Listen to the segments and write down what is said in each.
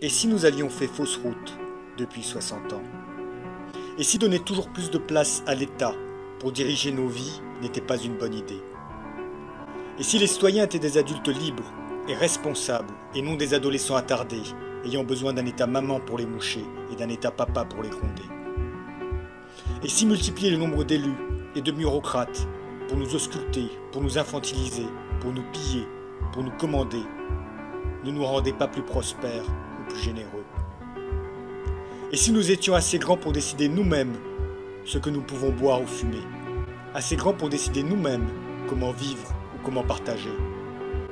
Et si nous avions fait fausse route depuis 60 ans? Et si donner toujours plus de place à l'État pour diriger nos vies n'était pas une bonne idée? Et si les citoyens étaient des adultes libres et responsables et non des adolescents attardés, ayant besoin d'un État maman pour les moucher et d'un État papa pour les gronder? Et si multiplier le nombre d'élus et de bureaucrates pour nous ausculter, pour nous infantiliser, pour nous piller, pour nous commander, ne nous rendait pas plus prospères ou plus généreux? Et si nous étions assez grands pour décider nous-mêmes ce que nous pouvons boire ou fumer, assez grands pour décider nous-mêmes comment vivre ou comment partager,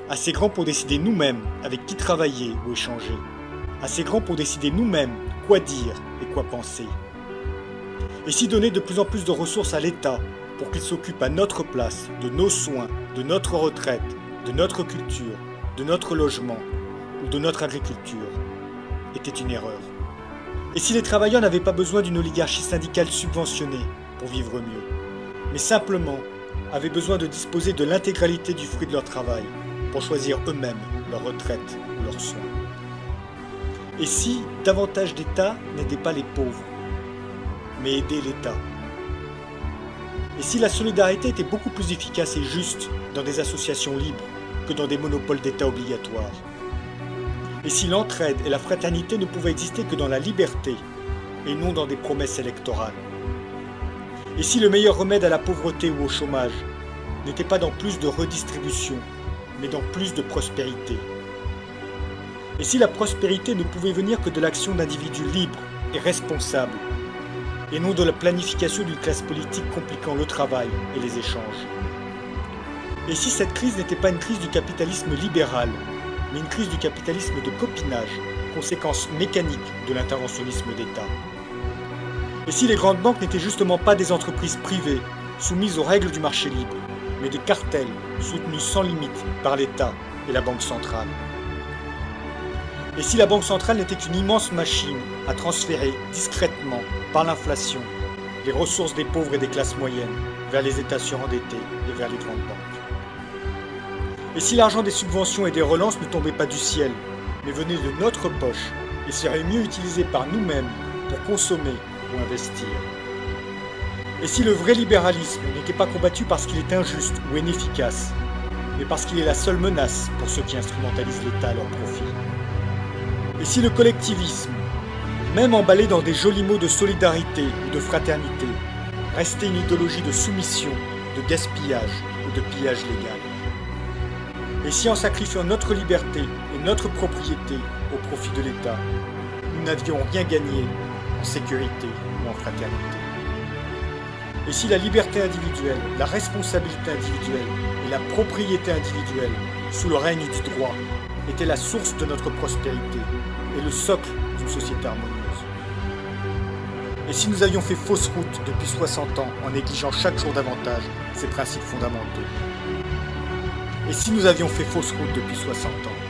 assez grands pour décider nous-mêmes avec qui travailler ou échanger, assez grands pour décider nous-mêmes quoi dire et quoi penser? Et si donner de plus en plus de ressources à l'État pour qu'il s'occupe à notre place de nos soins, de notre retraite, de notre culture, de notre logement ou de notre agriculture était une erreur? Et si les travailleurs n'avaient pas besoin d'une oligarchie syndicale subventionnée pour vivre mieux, mais simplement avaient besoin de disposer de l'intégralité du fruit de leur travail pour choisir eux-mêmes leur retraite ou leurs soins? Et si davantage d'État n'aidait pas les pauvres, mais aidait l'État? Et si la solidarité était beaucoup plus efficace et juste dans des associations libres que dans des monopoles d'État obligatoires? Et si l'entraide et la fraternité ne pouvaient exister que dans la liberté et non dans des promesses électorales? Et si le meilleur remède à la pauvreté ou au chômage n'était pas dans plus de redistribution, mais dans plus de prospérité? Et si la prospérité ne pouvait venir que de l'action d'individus libres et responsables, et non de la planification d'une classe politique compliquant le travail et les échanges? Et si cette crise n'était pas une crise du capitalisme libéral, mais une crise du capitalisme de copinage, conséquence mécanique de l'interventionnisme d'État? Et si les grandes banques n'étaient justement pas des entreprises privées, soumises aux règles du marché libre, mais des cartels soutenus sans limite par l'État et la Banque centrale? Et si la Banque centrale n'était qu'une immense machine à transférer discrètement, par l'inflation, les ressources des pauvres et des classes moyennes vers les États surendettés et vers les grandes banques? Et si l'argent des subventions et des relances ne tombait pas du ciel, mais venait de notre poche et serait mieux utilisé par nous-mêmes pour consommer ou investir? Et si le vrai libéralisme n'était pas combattu parce qu'il est injuste ou inefficace, mais parce qu'il est la seule menace pour ceux qui instrumentalisent l'État à leur profit? Et si le collectivisme, même emballé dans des jolis mots de solidarité ou de fraternité, restait une idéologie de soumission, de gaspillage ou de pillage légal? Et si en sacrifiant notre liberté et notre propriété au profit de l'État, nous n'avions rien gagné en sécurité ou en fraternité? Et si la liberté individuelle, la responsabilité individuelle et la propriété individuelle, sous le règne du droit, étaient la source de notre prospérité et le socle d'une société harmonieuse? Et si nous avions fait fausse route depuis 60 ans en négligeant chaque jour davantage ces principes fondamentaux? Et si nous avions fait fausse route depuis 60 ans?